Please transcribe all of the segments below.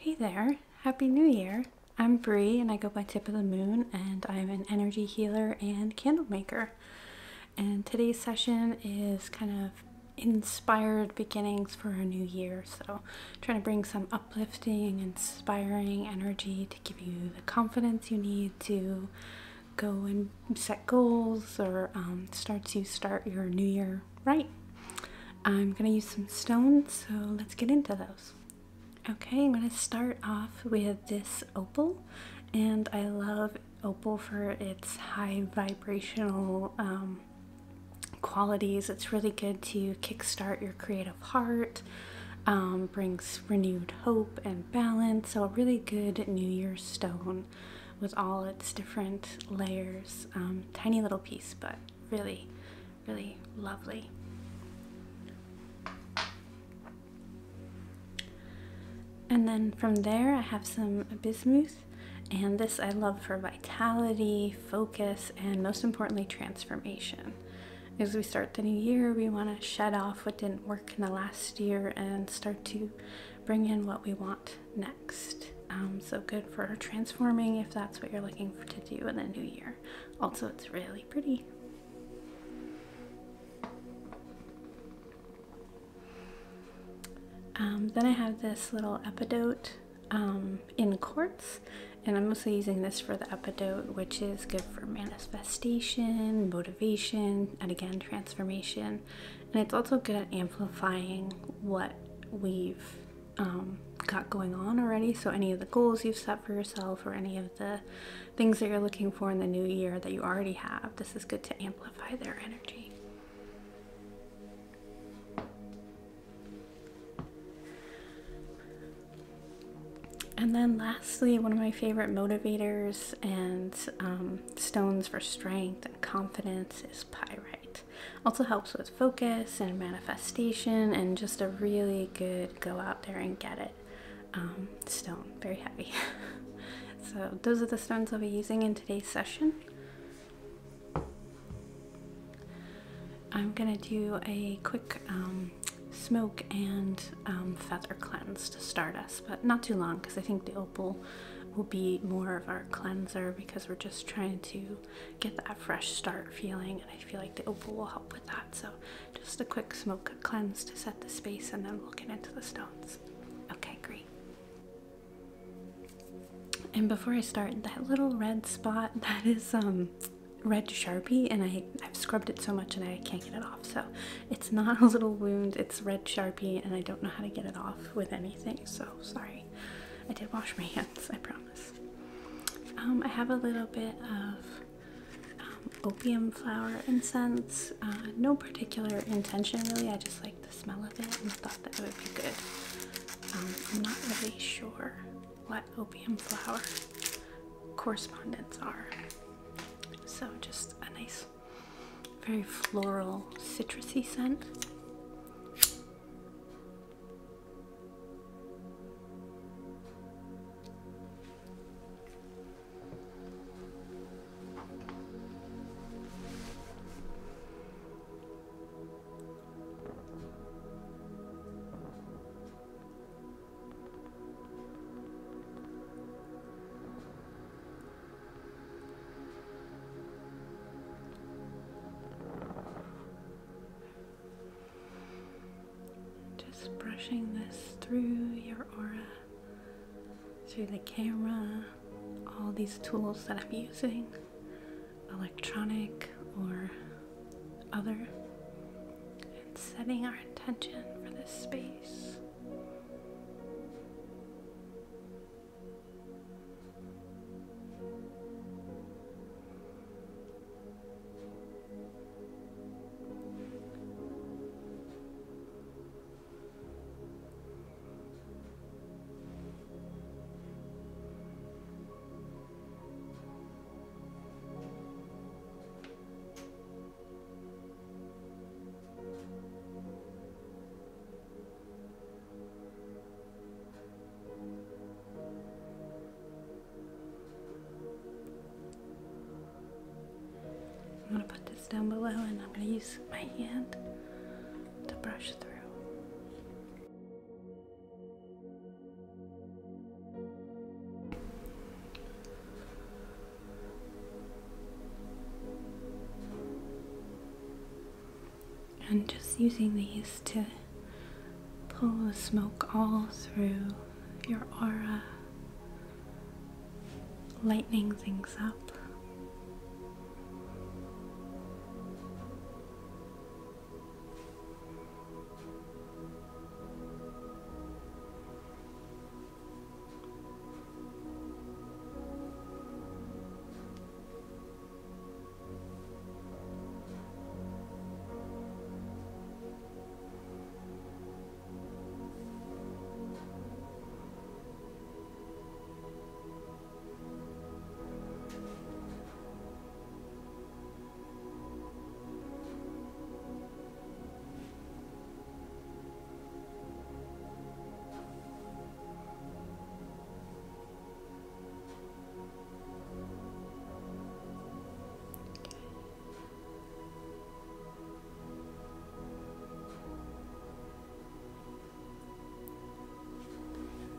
Hey there, Happy New Year. I'm Bree and I go by Tip of the Moon, and I'm an energy healer and candle maker. And today's session is kind of inspired beginnings for a new year. So trying to bring some uplifting, inspiring energy to give you the confidence you need to go and set goals or start your new year right. I'm going to use some stones, so let's get into those. Okay, I'm going to start off with this opal, and I love opal for its high vibrational qualities. It's really good to kickstart your creative heart, brings renewed hope and balance, so a really good New Year's stone with all its different layers. Tiny little piece, but really, really lovely. And then from there I have some bismuth, and this I love for vitality, focus, and most importantly transformation. As we start the new year, we want to shed off what didn't work in the last year and start to bring in what we want next. So good for transforming if that's what you're looking for to do in the new year. Also, it's really pretty. Then I have this little Epidote in quartz, and I'm mostly using this for the Epidote, which is good for manifestation, motivation, and again, transformation. And it's also good at amplifying what we've got going on already. So any of the goals you've set for yourself or any of the things that you're looking for in the new year that you already have, this is good to amplify their energy. And then lastly, one of my favorite motivators and stones for strength and confidence is Pyrite. Also helps with focus and manifestation, and just a really good go out there and get it stone. Very heavy. So those are the stones I'll be using in today's session. I'm gonna do a quick smoke and feather cleanse to start us, but not too long, because I think the opal will be more of our cleanser because we're just trying to get that fresh start feeling, and I feel like the opal will help with that. So just a quick smoke cleanse to set the space, and then we'll get into the stones. Okay, great. And before I start, that little red spot, that is red Sharpie, and I've scrubbed it so much and I can't get it off. So it's not a little wound, it's red Sharpie, and I don't know how to get it off with anything, so sorry. I did wash my hands, I promise. I have a little bit of opium flower incense. No particular intention really, I just like the smell of it and thought that it would be good. I'm not really sure what opium flower correspondents are. So just a nice, very floral, citrusy scent. Brushing this through your aura, through the camera, all these tools that I'm using, electronic or other, and setting our intention for this space. I'm going to put this down below, and I'm going to use my hand to brush through. And just using these to pull the smoke all through your aura, lightening things up.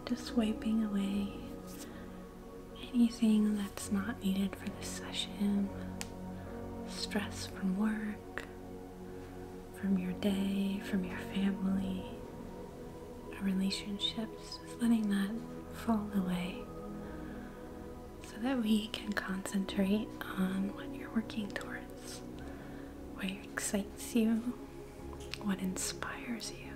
Just wiping away anything that's not needed for this session, stress from work, from your day, from your family, relationships, just letting that fall away so that we can concentrate on what you're working towards, what excites you, what inspires you.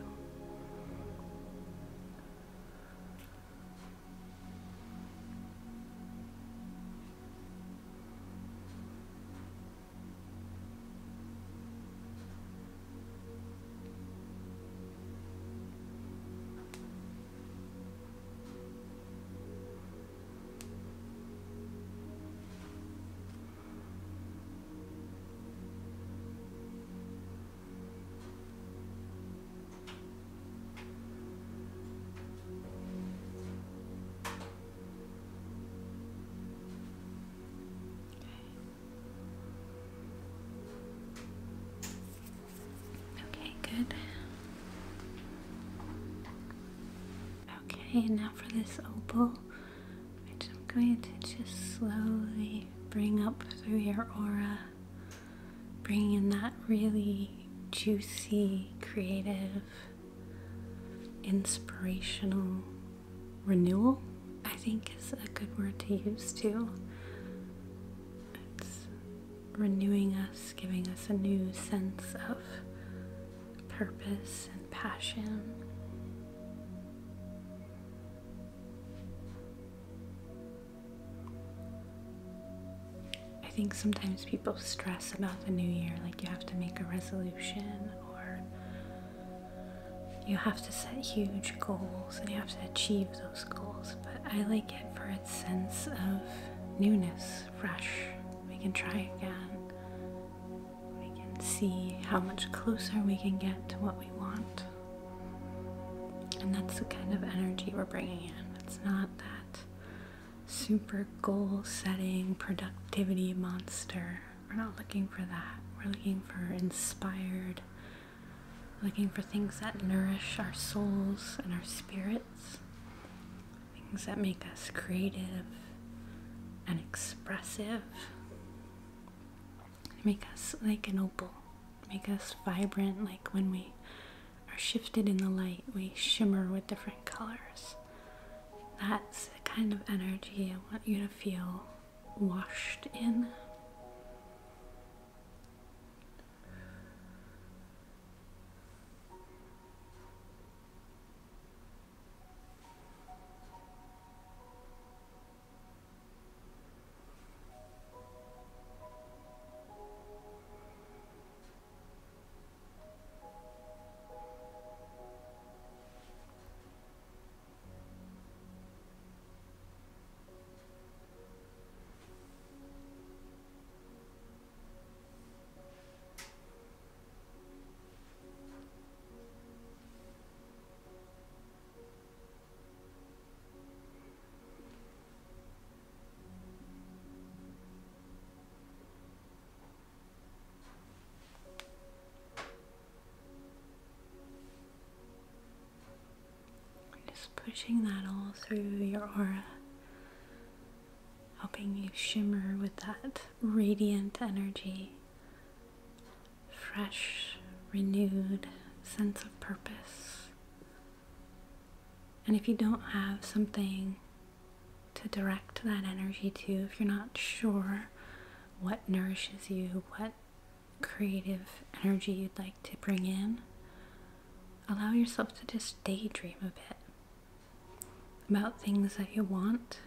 Good. Okay, now for this opal, which I'm going to just slowly bring up through your aura, bringing in that really juicy, creative, inspirational renewal, I think is a good word to use too. It's renewing us, giving us a new sense of purpose and passion. I think sometimes people stress about the new year, like you have to make a resolution or you have to set huge goals and you have to achieve those goals, but I like it for its sense of newness, fresh. We can try again. See how much closer we can get to what we want. And that's the kind of energy we're bringing in. It's not that super goal setting productivity monster. We're not looking for that. We're looking for inspired, looking for things that nourish our souls and our spirits, things that make us creative and expressive, make us like an opal, make us vibrant, like when we are shifted in the light, we shimmer with different colors. That's the kind of energy I want you to feel washed in. Pushing that all through your aura, helping you shimmer with that radiant energy, fresh, renewed sense of purpose. And if you don't have something to direct that energy to, if you're not sure what nourishes you, what creative energy you'd like to bring in, allow yourself to just daydream a bit about things that you want.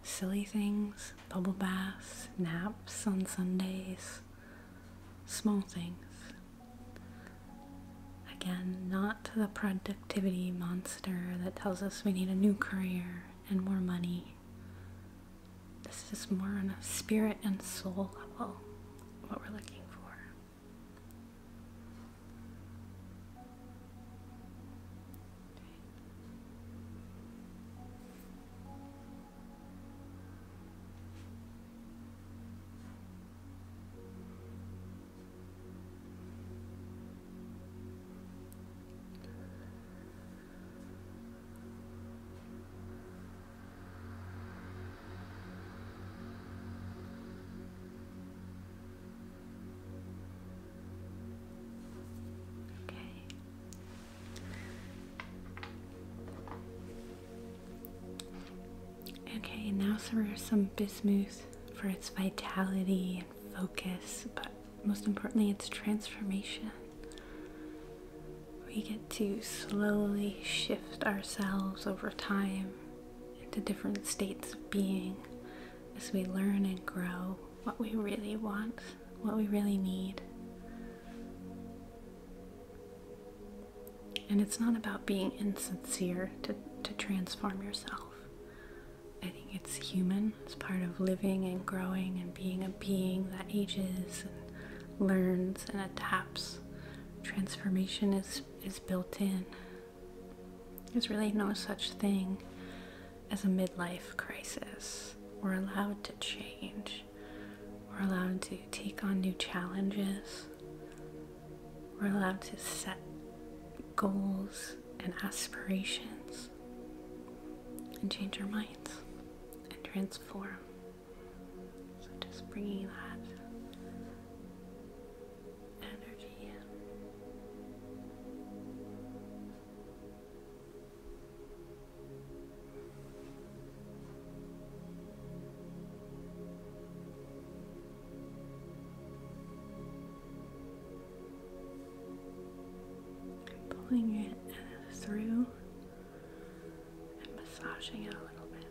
Silly things, bubble baths, naps on Sundays, small things. Again, not the productivity monster that tells us we need a new career and more money. This is more on a spirit and soul level, what we're looking for. Okay, now for some bismuth for its vitality and focus, but most importantly, its transformation. We get to slowly shift ourselves over time into different states of being as we learn and grow what we really want, what we really need. And it's not about being insincere to transform yourself. I think it's human. It's part of living and growing and being a being that ages and learns and adapts. Transformation is built in. There's really no such thing as a midlife crisis. We're allowed to change. We're allowed to take on new challenges. We're allowed to set goals and aspirations and change our minds. Transform. So just bringing that energy in. Pulling it through and massaging it a little bit.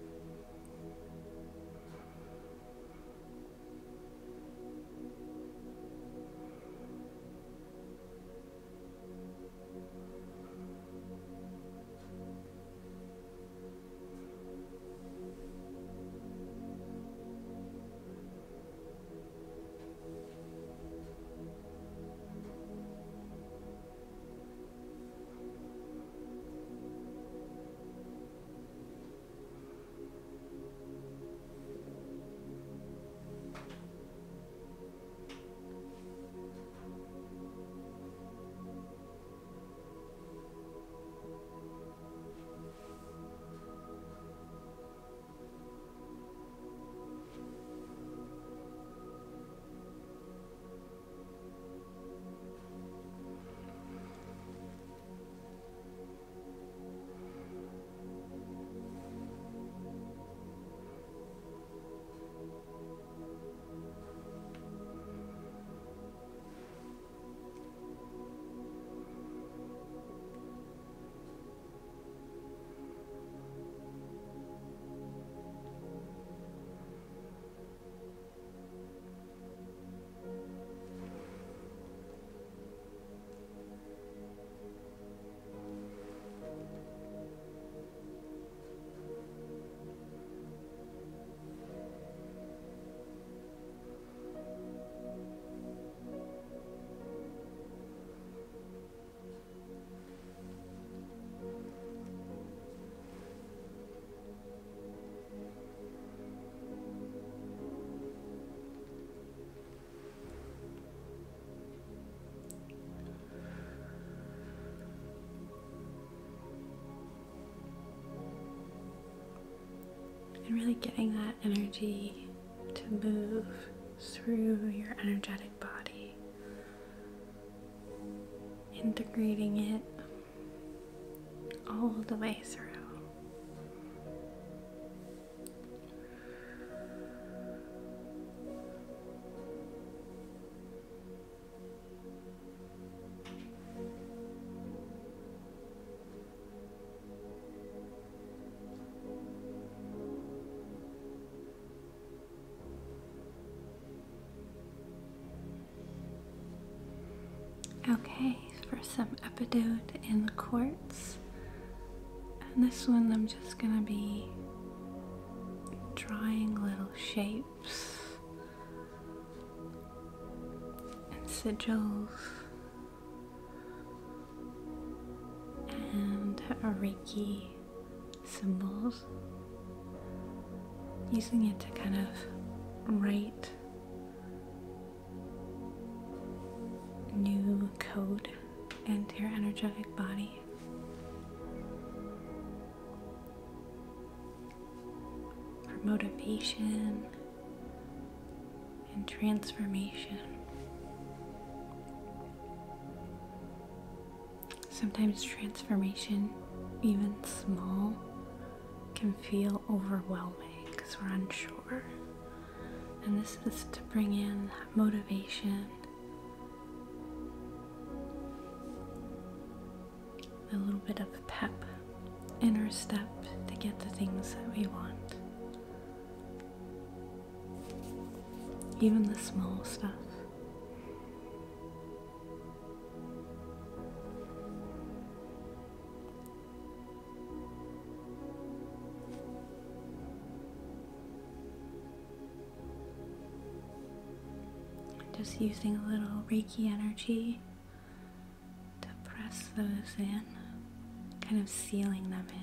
And really getting that energy to move through your energetic body, integrating it all the way through. Okay, for some Epidote in Quartz, and this one I'm just gonna be drawing little shapes and sigils and Reiki symbols, using it to kind of write new code into your energetic body. For motivation and transformation. Sometimes transformation, even small, can feel overwhelming because we're unsure. And this is to bring in motivation, a little bit of pep in our step to get the things that we want. Even the small stuff. Just using a little Reiki energy to press those in, kind of sealing them in.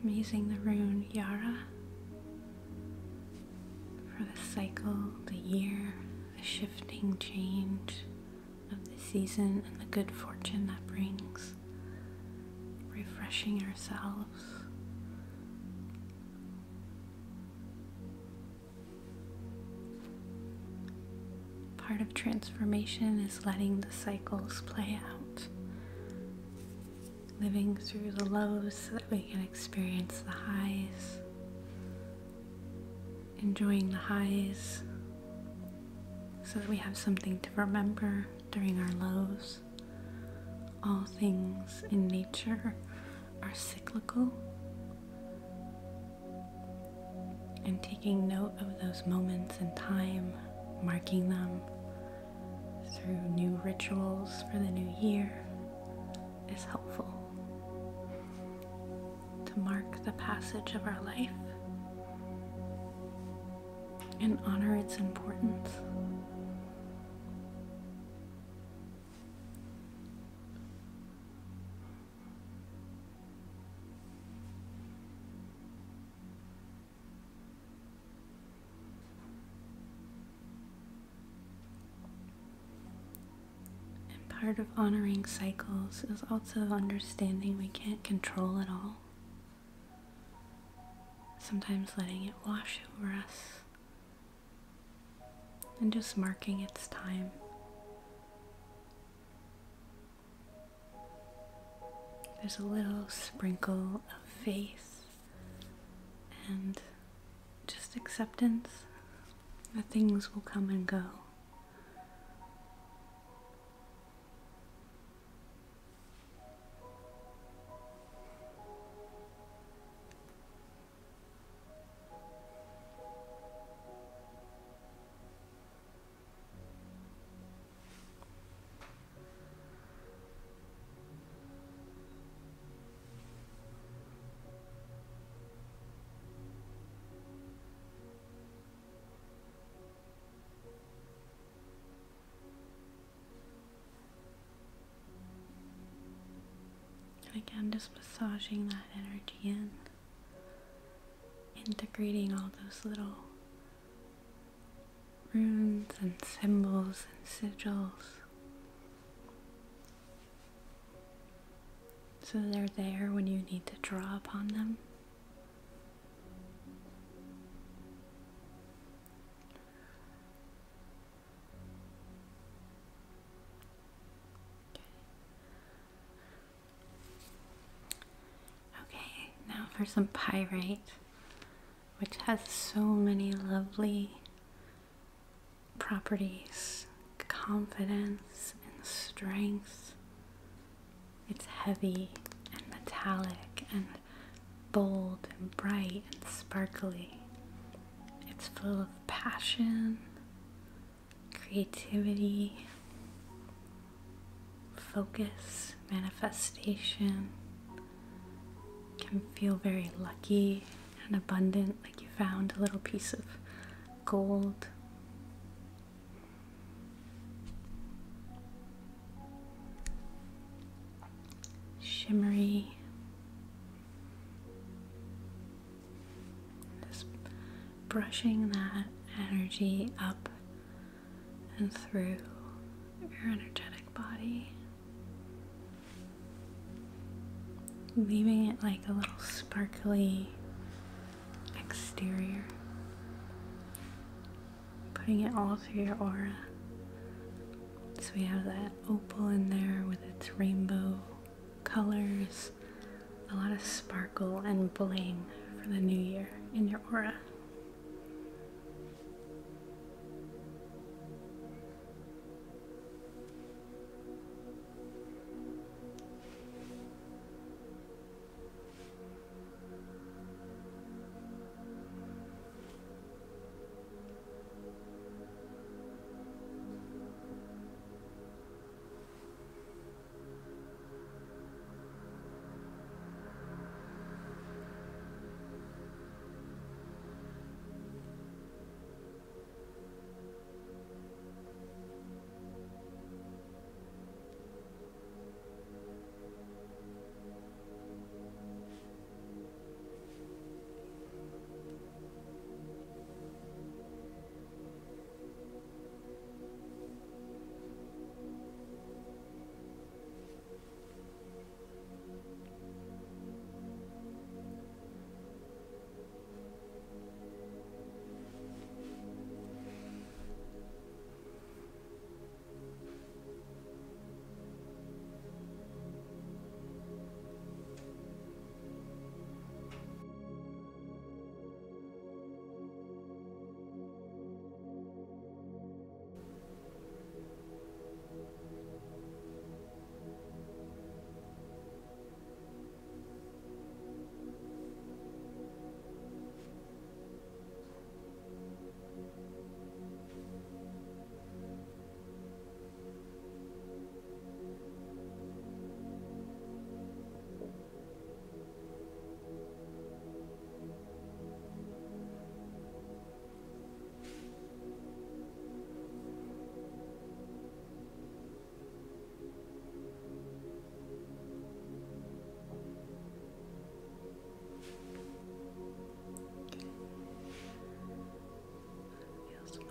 I'm using the rune Yara for the cycle, the year, the shifting change of the season, and the good fortune that brings. Refreshing ourselves. Part of transformation is letting the cycles play out. Living through the lows so that we can experience the highs. Enjoying the highs so that we have something to remember during our lows. All things in nature are cyclical. And taking note of those moments in time, marking them through new rituals for the new year is helpful. To mark the passage of our life and honor its importance. And part of honoring cycles is also understanding we can't control it all. Sometimes letting it wash over us and just marking its time. There's a little sprinkle of faith and just acceptance that things will come and go. Again, just massaging that energy in, integrating all those little runes and symbols and sigils so they're there when you need to draw upon them. Okay, now for some pyrite, which has so many lovely properties, confidence and strength. It's heavy and metallic and bold and bright and sparkly. It's full of passion, creativity, focus, manifestation. Can feel very lucky and abundant, like you found a little piece of gold. Shimmery. Just brushing that energy up and through your energetic body. Leaving it like a little sparkly exterior. Putting it all through your aura. So we have that opal in there with its rainbow colors, a lot of sparkle and bling for the new year in your aura.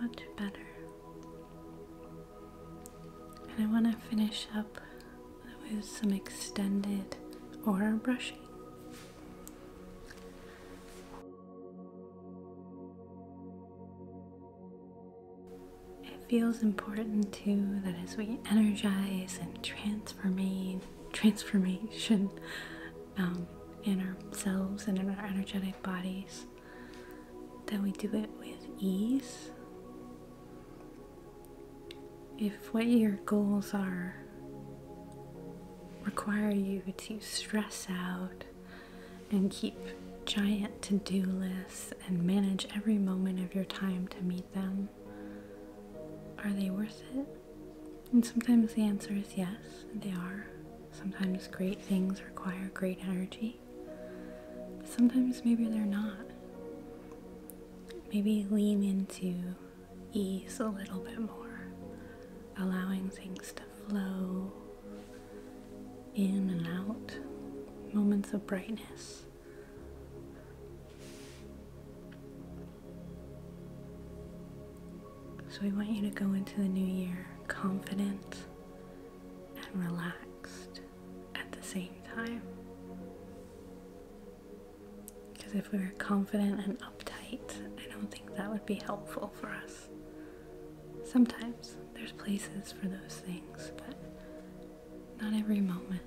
Much better. And I want to finish up with some extended aura brushing. It feels important too that as we energize and transformation in ourselves and in our energetic bodies, that we do it with ease. If what your goals are require you to stress out and keep giant to-do lists and manage every moment of your time to meet them, are they worth it? And sometimes the answer is yes, they are. Sometimes great things require great energy, but sometimes maybe they're not. Maybe lean into ease a little bit more, allowing things to flow in and out moments of brightness. So we want you to go into the new year confident and relaxed at the same time. Because if we were confident and uptight, I don't think that would be helpful for us. Sometimes there's places for those things, but not every moment.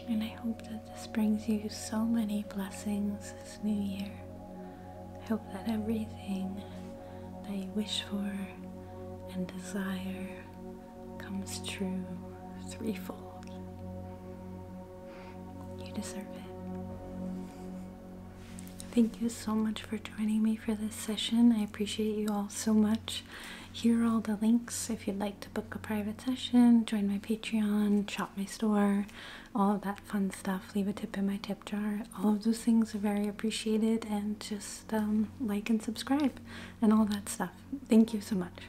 And I hope that this brings you so many blessings this new year. I hope that everything that you wish for and desire comes true threefold. You deserve it. Thank you so much for joining me for this session. I appreciate you all so much. Here are all the links if you'd like to book a private session, join my Patreon, shop my store, all of that fun stuff. Leave a tip in my tip jar. All of those things are very appreciated, and just like and subscribe and all that stuff. Thank you so much.